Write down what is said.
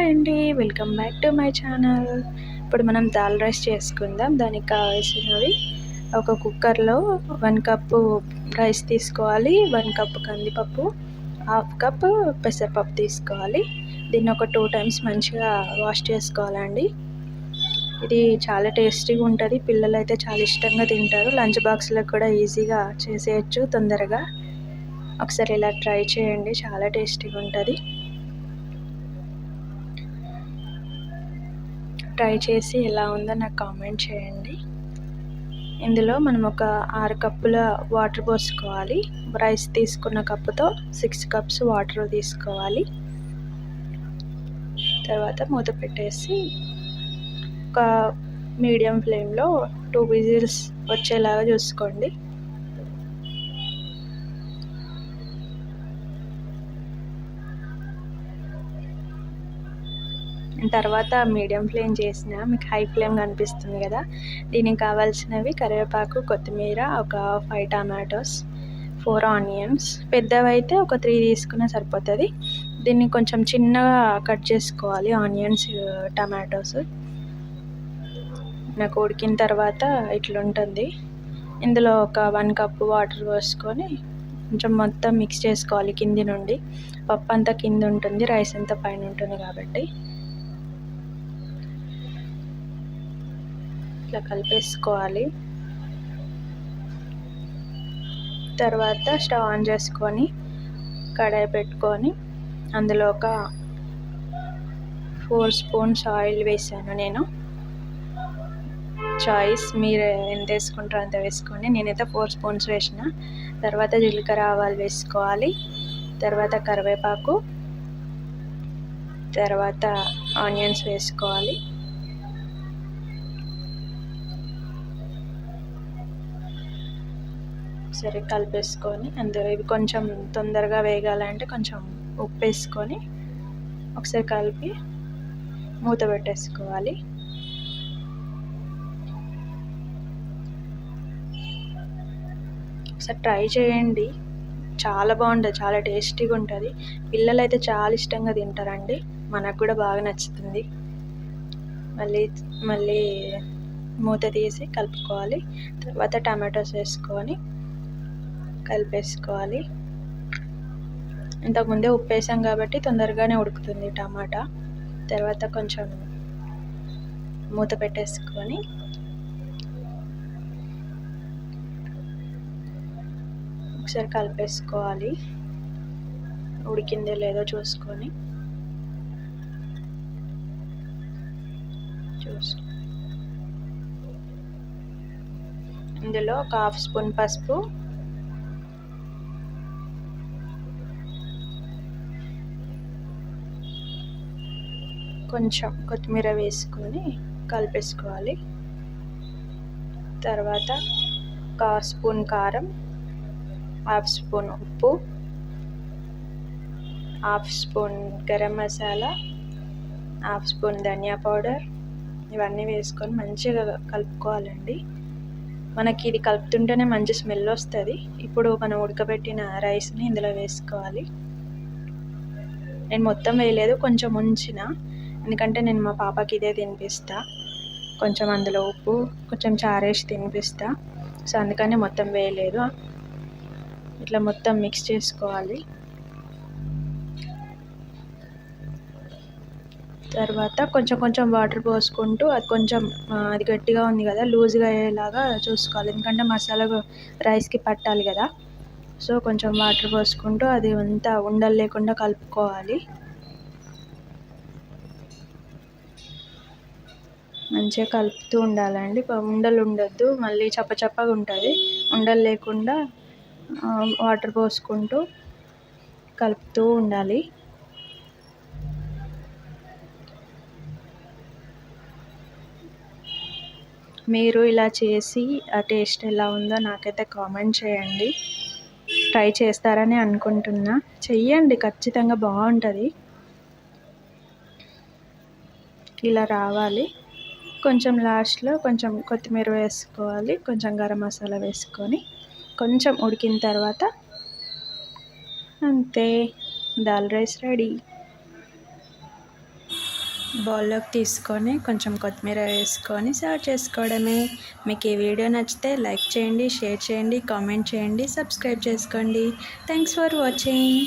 Hi అండి, welcome back to my channel. ఇప్పుడు మనం దాల్ రైస్ చేసుకుందాం. దానికి కావాల్సినవి ఒక కుక్కర్లో 1 కప్పు రైస్ తీసుకోవాలి, 1 కప్పు కందిపప్పు, 1/2 కప్పు పెసరపప్పు తీసుకోవాలి. దీన్ని ఒక 2 టైమ్స్ మంచిగా వాష్ చేసుకోవాలండి. ఇది చాలా టేస్టీగా ఉంటుంది. పిల్లలు అయితే చాలా ఇష్టంగా తింటారు. లంచ్ బాక్స్లో కూడా ఈజీగా చేసేయచ్చు తొందరగా. ఒకసారి ఇలా ట్రై చేయండి, చాలా టేస్టీగా ఉంటుంది. ట్రై చేసి ఎలా ఉందో నాకు కామెంట్ చేయండి. ఇందులో మనం ఒక 6 కప్పుల వాటర్ పోసుకోవాలి. రైస్ తీసుకున్న కప్పుతో 6 కప్స్ వాటర్ తీసుకోవాలి. తర్వాత మూత పెట్టేసి ఒక మీడియం ఫ్లేమ్లో 2 విజిల్స్ వచ్చేలాగా చూసుకోండి. తర్వాత మీడియం ఫ్లేమ్ చేసిన మీకు హై ఫ్లేమ్ కనిపిస్తుంది కదా, దీనికి కావాల్సినవి కరివేపాకు, కొత్తిమీర, ఒక 5 టమాటోస్, 4 ఆనియన్స్. పెద్దవి అయితే ఒక 3 తీసుకున్నా సరిపోతుంది. దీన్ని కొంచెం చిన్నగా కట్ చేసుకోవాలి, ఆనియన్స్, టమాటోస్. నాకు ఉడికిన తర్వాత ఇట్లుంటుంది. ఇందులో ఒక 1 కప్పు వాటర్ పోసుకొని కొంచెం మొత్తం మిక్స్ చేసుకోవాలి కింది నుండి. పప్పు అంతా కింద ఉంటుంది, రైస్ అంతా పైన ఉంటుంది కాబట్టి ఇట్లా కలిపేసుకోవాలి. తర్వాత స్టవ్ ఆన్ చేసుకొని కడాయి పెట్టుకొని అందులో ఒక 4 స్పూన్స్ ఆయిల్ వేసాను నేను. చాయిస్, మీరు ఎంత వేసుకుంటారో అంత వేసుకోండి. నేనైతే 4 స్పూన్స్ వేసిన. తర్వాత జీలకర్ర, ఆవాలు వేసుకోవాలి. తర్వాత కరివేపాకు, తర్వాత ఆనియన్స్ వేసుకోవాలి. సరే కలిపేసుకొని అందులో ఇవి కొంచెం తొందరగా వేగాలంటే కొంచెం ఉప్పు వేసుకొని ఒకసారి కలిపి మూత పెట్టేసుకోవాలి. ఒకసారి ట్రై చేయండి, చాలా బాగుంటుంది, చాలా టేస్టీగా ఉంటుంది. పిల్లలు అయితే చాలా ఇష్టంగా తింటారండి, మనకు కూడా బాగా నచ్చుతుంది. మళ్ళీ మూత తీసి కలుపుకోవాలి. తర్వాత టమాటోస్ వేసుకొని కలిపేసుకోవాలి. ఇంతకుముందే ఉప్పు వేసాం కాబట్టి తొందరగానే ఉడుకుతుంది టమాటా. తర్వాత కొంచెం మూత పెట్టేసుకొని ఒకసారి కలిపేసుకోవాలి. ఉడికిందో లేదో చూసుకొని ఇందులో ఒక 1/2 స్పూన్ పసుపు, కొంచెం కొత్తిమీర వేసుకొని కలిపేసుకోవాలి. తర్వాత 1 స్పూన్ కారం, 1/2 స్పూన్ ఉప్పు, 1/2 స్పూన్ గరం మసాలా, 1/2 స్పూన్ ధనియా పౌడర్, ఇవన్నీ వేసుకొని మంచిగా కలుపుకోవాలండి. మనకి ఇది కలుపుతుంటేనే మంచి స్మెల్ వస్తుంది. ఇప్పుడు మనం ఉడకబెట్టిన రైస్ని ఇందులో వేసుకోవాలి. నేను మొత్తం వేయలేదు, కొంచెం ఉంచిన, ఎందుకంటే నేను మా పాపకి ఇదే తినిపిస్తా. కొంచెం అందులో ఉప్పు, కొంచెం చారేసి తినిపిస్తా. సో అందుకని మొత్తం వేయలేదు. ఇట్లా మొత్తం మిక్స్ చేసుకోవాలి. తర్వాత కొంచెం కొంచెం వాటర్ పోసుకుంటూ అది గట్టిగా ఉంది కదా, లూజ్గా అయ్యేలాగా చూసుకోవాలి. ఎందుకంటే మసాలా రైస్కి పట్టాలి కదా. సో కొంచెం వాటర్ పోసుకుంటూ అది అంతా ఉండలు లేకుండా కలుపుకోవాలి. మంచిగా కలుపుతూ ఉండాలండి, ఉండలు ఉండొద్దు, మళ్ళీ చప్పచప్పగా ఉంటుంది. ఉండలు లేకుండా వాటర్ పోసుకుంటూ కలుపుతూ ఉండాలి. మీరు ఇలా చేసి ఆ టేస్ట్ ఎలా ఉందో నాకైతే కామెంట్ చేయండి. ట్రై చేస్తారని అనుకుంటున్నా, చెయ్యండి, ఖచ్చితంగా బాగుంటుంది. ఇలా రావాలి. కొంచెం లాస్ట్లో కొంచెం కొత్తిమీర వేసుకోవాలి, కొంచెం గరం మసాలా వేసుకొని కొంచెం ఉడికిన తర్వాత అంతే, దాల్ రైస్ రెడీ. బౌల్లోకి తీసుకొని కొంచెం కొత్తిమీర వేసుకొని సర్వ్ చేసుకోవడమే. మీకు ఈ వీడియో నచ్చితే లైక్ చేయండి, షేర్ చేయండి, కామెంట్ చేయండి, సబ్స్క్రైబ్ చేసుకోండి. Thanks for watching.